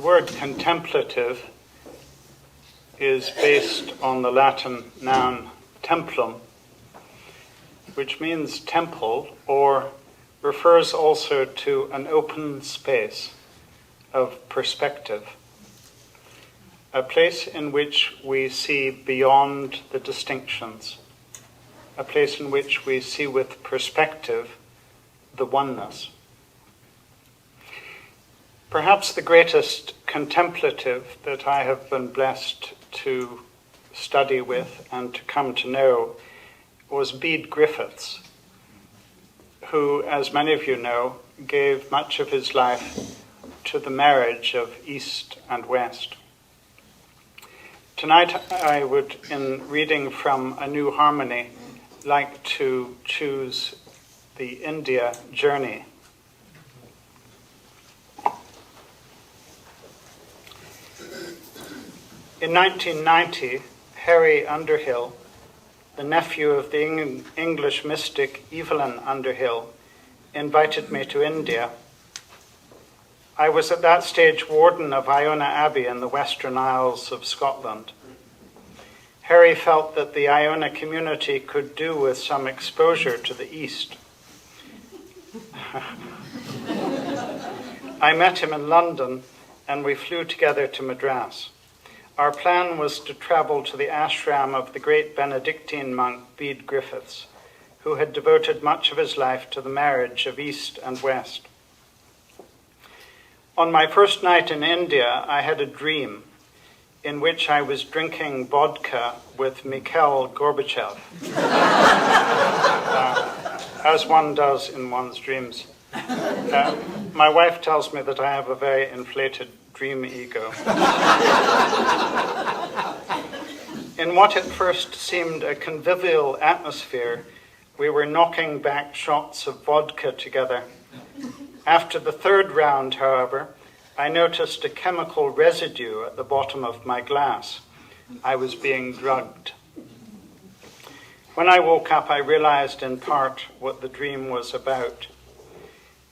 word contemplative is based on the Latin noun templum, which means temple, or refers also to an open space of perspective, a place in which we see beyond the distinctions, a place in which we see with perspective the oneness. Perhaps the greatest contemplative that I have been blessed to study with and to come to know was Bede Griffiths, who, as many of you know, gave much of his life to the marriage of East and West. Tonight I would, in reading from A New Harmony, like to choose the India journey. In 1990, Harry Underhill, the nephew of the English mystic Evelyn Underhill, invited me to India. I was at that stage warden of Iona Abbey in the Western Isles of Scotland. Harry felt that the Iona community could do with some exposure to the East. I met him in London and we flew together to Madras. Our plan was to travel to the ashram of the great Benedictine monk Bede Griffiths, who had devoted much of his life to the marriage of East and West. On my first night in India, I had a dream in which I was drinking vodka with Mikhail Gorbachev, as one does in one's dreams. My wife tells me that I have a very inflated dream ego. In what at first seemed a convivial atmosphere, we were knocking back shots of vodka together. After the third round, however, I noticed a chemical residue at the bottom of my glass. I was being drugged. When I woke up, I realized in part what the dream was about.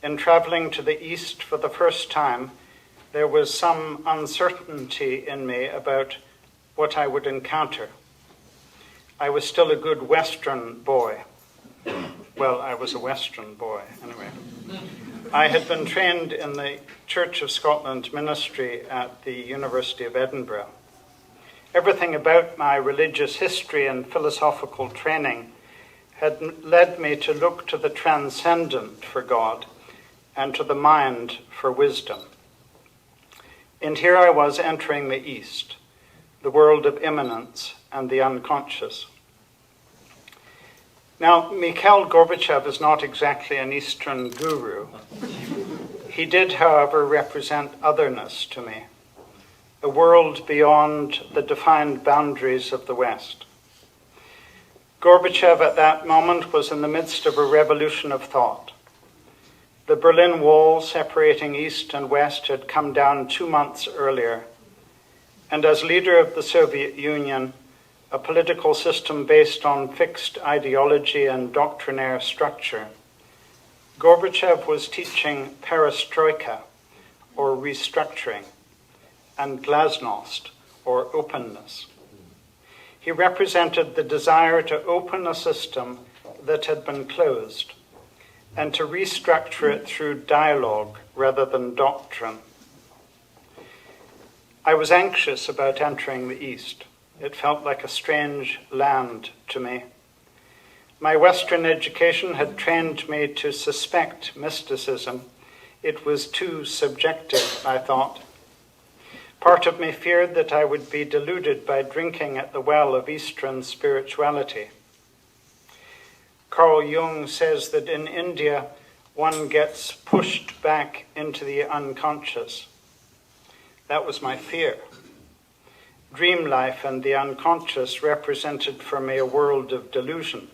In traveling to the East for the first time, there was some uncertainty in me about what I would encounter. I was still a good Western boy. Well, I was a Western boy, anyway. I had been trained in the Church of Scotland ministry at the University of Edinburgh. Everything about my religious history and philosophical training had led me to look to the transcendent for God and to the mind for wisdom. And here I was entering the East, the world of immanence and the unconscious. Now, Mikhail Gorbachev is not exactly an Eastern guru. He did, however, represent otherness to me, a world beyond the defined boundaries of the West. Gorbachev at that moment was in the midst of a revolution of thought. The Berlin Wall separating East and West had come down 2 months earlier, and as leader of the Soviet Union, a political system based on fixed ideology and doctrinaire structure, Gorbachev was teaching perestroika, or restructuring, and glasnost, or openness. He represented the desire to open a system that had been closed, and to restructure it through dialogue rather than doctrine. I was anxious about entering the East. It felt like a strange land to me. My Western education had trained me to suspect mysticism. It was too subjective, I thought. Part of me feared that I would be deluded by drinking at the well of Eastern spirituality. Carl Jung says that in India, one gets pushed back into the unconscious. That was my fear. Dream life and the unconscious represented for me a world of delusion.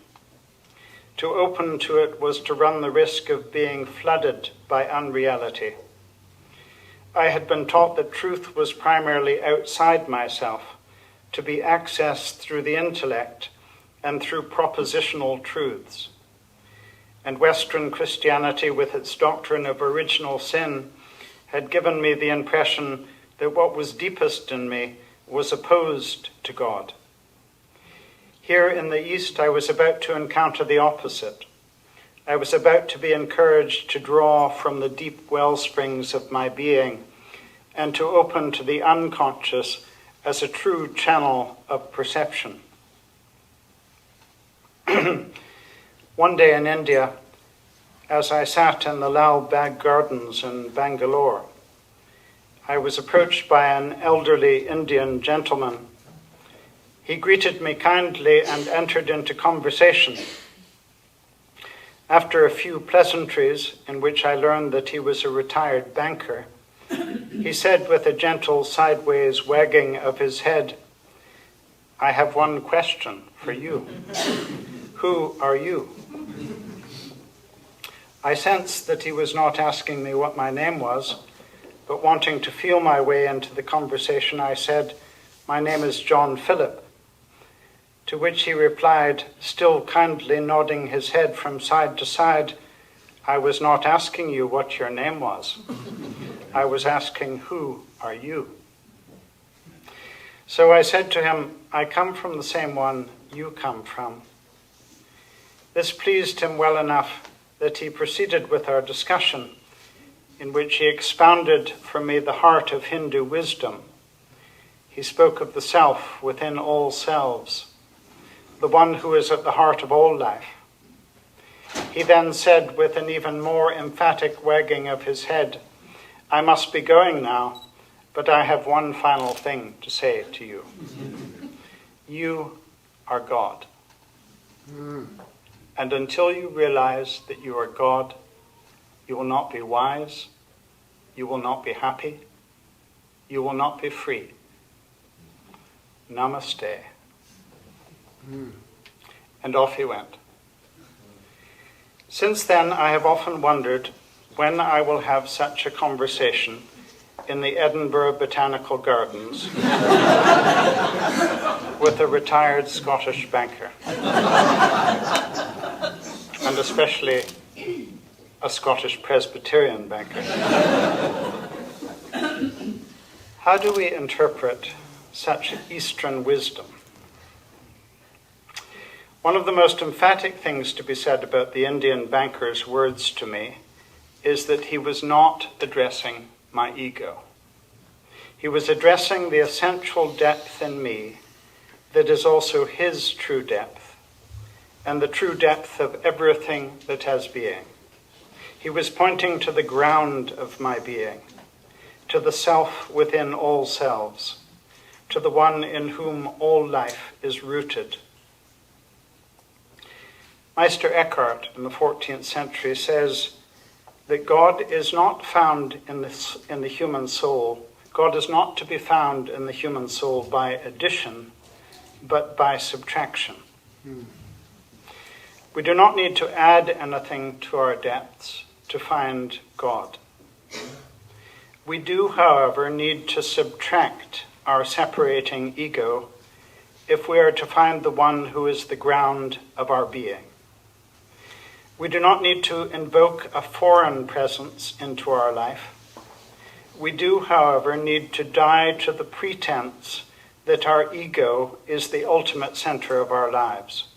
To open to it was to run the risk of being flooded by unreality. I had been taught that truth was primarily outside myself, to be accessed through the intellect and through propositional truths. And Western Christianity, with its doctrine of original sin, had given me the impression that what was deepest in me was opposed to God. Here in the East, I was about to encounter the opposite. I was about to be encouraged to draw from the deep wellsprings of my being and to open to the unconscious as a true channel of perception. One day in India, as I sat in the Lal Bagh Gardens in Bangalore, I was approached by an elderly Indian gentleman. He greeted me kindly and entered into conversation. After a few pleasantries, in which I learned that he was a retired banker, he said with a gentle sideways wagging of his head, "I have one question for you. Who are you?" I sensed that he was not asking me what my name was, but wanting to feel my way into the conversation, I said, "My name is John Philip." To which he replied, still kindly nodding his head from side to side, "I was not asking you what your name was. I was asking, who are you?" So I said to him, "I come from the same one you come from." This pleased him well enough that he proceeded with our discussion, in which he expounded for me the heart of Hindu wisdom. He spoke of the self within all selves, the one who is at the heart of all life. He then said with an even more emphatic wagging of his head, "I must be going now, but I have one final thing to say to you. You are God. And until you realize that you are God, you will not be wise, you will not be happy, you will not be free. Namaste." And off he went. Since then, I have often wondered when I will have such a conversation in the Edinburgh Botanical Gardens with a retired Scottish banker, and especially a Scottish Presbyterian banker. How do we interpret such Eastern wisdom? One of the most emphatic things to be said about the Indian banker's words to me is that he was not addressing my ego. He was addressing the essential depth in me that is also his true depth, and the true depth of everything that has being. He was pointing to the ground of my being, to the self within all selves, to the one in whom all life is rooted. Meister Eckhart in the 14th century says that God is not found in the human soul. God is not to be found in the human soul by addition, but by subtraction. We do not need to add anything to our depths to find God. We do, however, need to subtract our separating ego if we are to find the one who is the ground of our being. We do not need to invoke a foreign presence into our life. We do, however, need to die to the pretense that our ego is the ultimate center of our lives,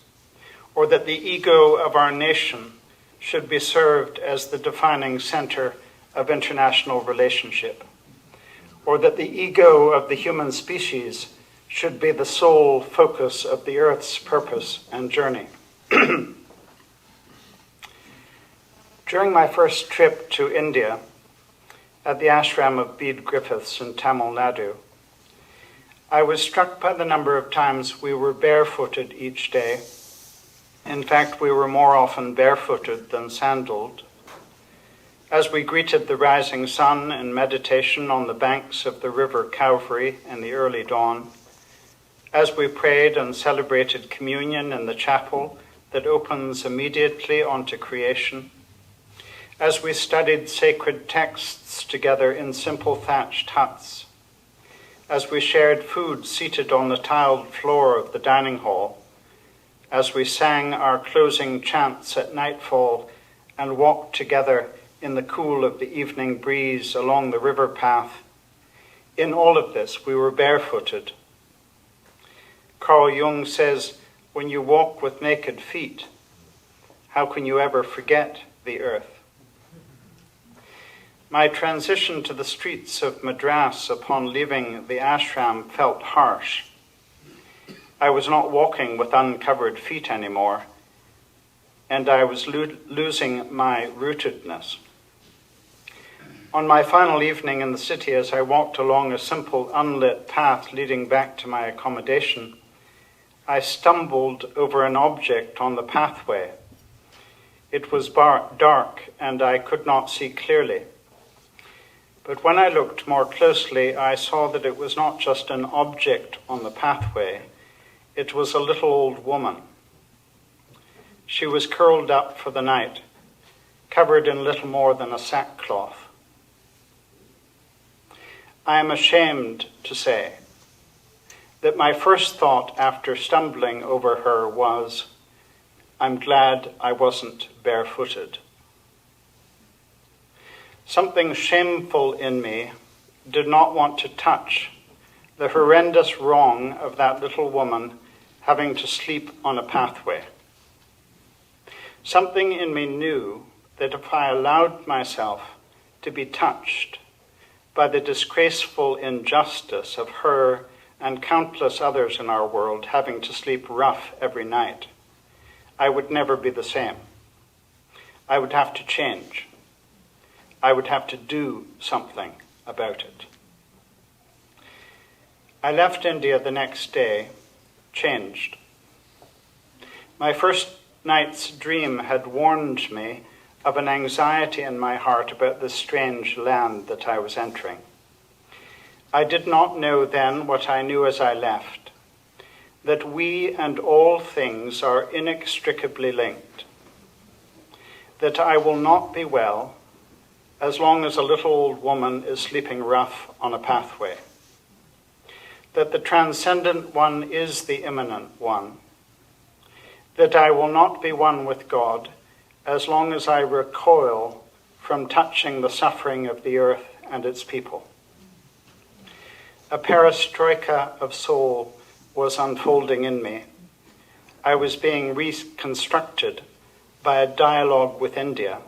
or that the ego of our nation should be served as the defining center of international relationship, or that the ego of the human species should be the sole focus of the Earth's purpose and journey. During my first trip to India, at the ashram of Bede Griffiths in Tamil Nadu, I was struck by the number of times we were barefooted each day. In fact, we were more often barefooted than sandaled. As we greeted the rising sun in meditation on the banks of the river Cowrie in the early dawn, as we prayed and celebrated communion in the chapel that opens immediately onto creation, as we studied sacred texts together in simple thatched huts, as we shared food seated on the tiled floor of the dining hall, as we sang our closing chants at nightfall and walked together in the cool of the evening breeze along the river path, In all of this, we were barefooted. Carl Jung says, when you walk with naked feet, how can you ever forget the earth? My transition to the streets of Madras upon leaving the ashram felt harsh. I was not walking with uncovered feet anymore, and I was losing my rootedness. On my final evening in the city, as I walked along a simple unlit path leading back to my accommodation, I stumbled over an object on the pathway. It was dark and I could not see clearly. But when I looked more closely, I saw that it was not just an object on the pathway. It was a little old woman. She was curled up for the night, covered in little more than a sackcloth. I am ashamed to say that my first thought after stumbling over her was, I'm glad I wasn't barefooted. Something shameful in me did not want to touch the horrendous wrong of that little woman having to sleep on a pathway. Something in me knew that if I allowed myself to be touched by the disgraceful injustice of her and countless others in our world having to sleep rough every night, I would never be the same. I would have to change. I would have to do something about it. I left India the next day, changed. My first night's dream had warned me of an anxiety in my heart about this strange land that I was entering. I did not know then what I knew as I left, that we and all things are inextricably linked, that I will not be well as long as a little old woman is sleeping rough on a pathway, that the transcendent one is the immanent one, that I will not be one with God as long as I recoil from touching the suffering of the earth and its people. A perestroika of soul was unfolding in me. I was being reconstructed by a dialogue with India,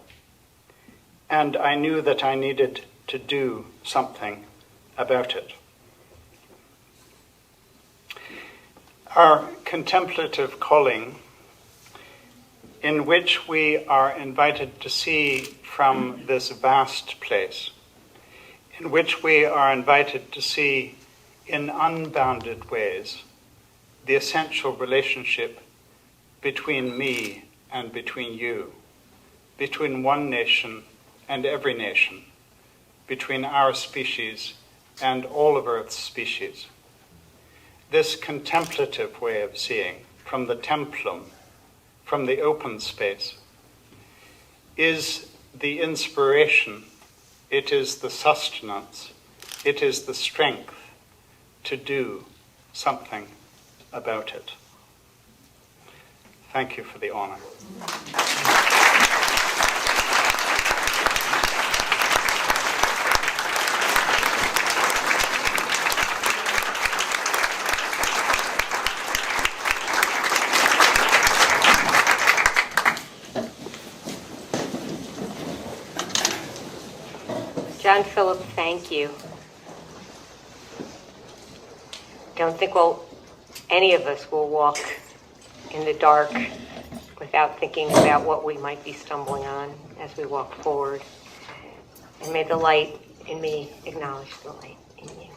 and I knew that I needed to do something about it. Our contemplative calling, in which we are invited to see from this vast place, in which we are invited to see in unbounded ways the essential relationship between me and between you, between one nation and every nation, between our species and all of Earth's species. This contemplative way of seeing from the templum, from the open space, is the inspiration, it is the sustenance, it is the strength to do something about it. Thank you for the honor. John Philip, thank you. Don't think any of us will walk in the dark without thinking about what we might be stumbling on as we walk forward. And may the light in me acknowledge the light in you.